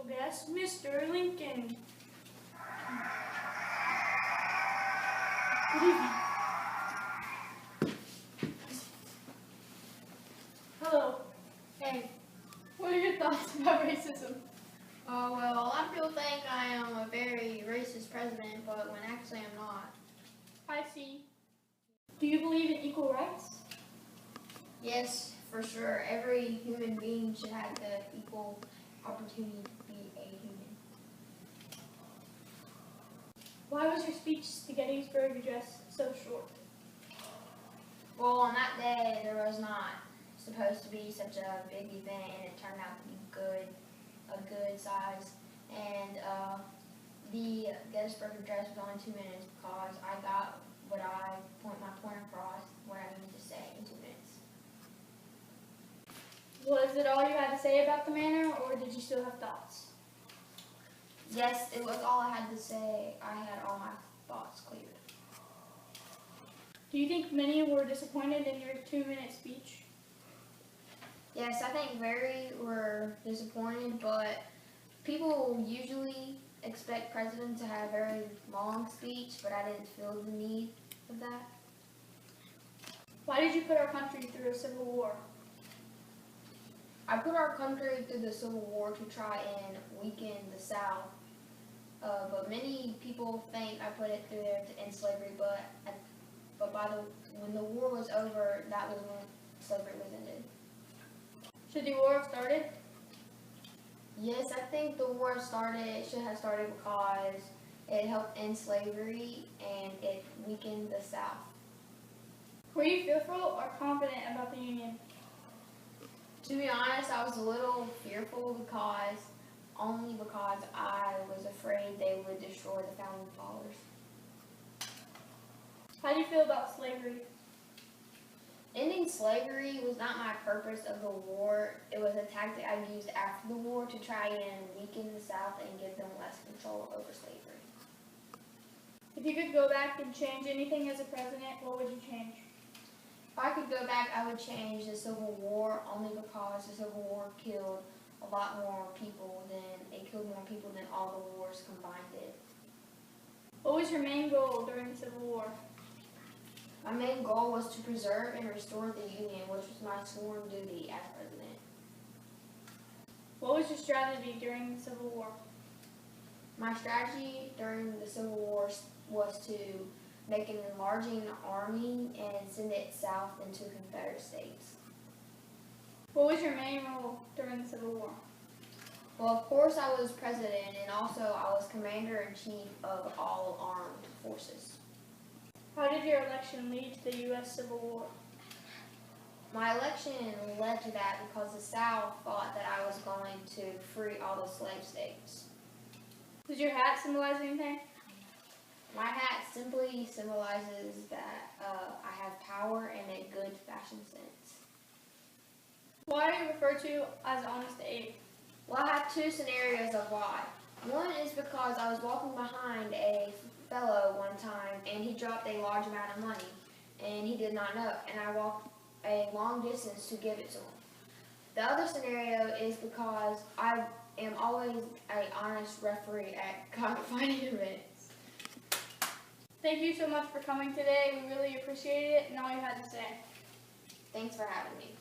guest, Mr. Lincoln. Good evening. Hello. Hey. What are your thoughts about racism? Oh, well, a lot of people think I am a very racist president, but when actually I'm not. I see. Do you believe in equal rights? Yes, for sure. Every human being should have the equal opportunity to be a human. Why was your speech to Gettysburg Address so short? Well, on that day, there was not supposed to be such a big event, and it turned out to be a good size. And the Gettysburg Address was only 2 minutes because I got my point across, what I needed to say in 2 minutes. Was it all you had to say about the manner, or did you still have thoughts? Yes, it was all I had to say. I had all my thoughts cleared. Do you think many were disappointed in your 2-minute speech? Yes, I think very were disappointed, but people usually expect presidents to have a very long speech, but I didn't feel the need of that. Why did you put our country through a civil war? I put our country through the Civil War to try and weaken the South, but many people think I put it through there to end slavery, but when the war was over, that was when slavery was ended. Should the war have started? Yes, I think the war should have started because it helped end slavery and it weakened the South. Were you fearful or confident about the Union? To be honest, I was a little fearful only because I was afraid they would destroy the founding fathers. How do you feel about slavery? Ending slavery was not my purpose of the war. It was a tactic I used after the war to try and weaken the South and give them less control over slavery. If you could go back and change anything as a president, what would you change? If I could go back, I would change the Civil War only because the Civil War killed a lot more people than all the wars combined did. What was your main goal during the Civil War? My main goal was to preserve and restore the Union, which was my sworn duty as president. What was your strategy during the Civil War? My strategy during the Civil War was to make an enlarging army and send it south into Confederate states. What was your main role during the Civil War? Well, of course I was president, and also I was commander-in-chief of all armed forces. How did your election lead to the U.S. Civil War? My election led to that because the South thought that I was going to free all the slave states. Does your hat symbolize anything? My hat simply symbolizes that I have power and a good fashion sense. Why are you referred to as Honest Abe? Well, I have two scenarios of why. One is because I was walking behind a fellow one time and he dropped a large amount of money and he did not know, and I walked a long distance to give it to him. The other scenario is because I am always an honest referee at cockfighting events. Thank you so much for coming today. We really appreciate it and all you had to say. Thanks for having me.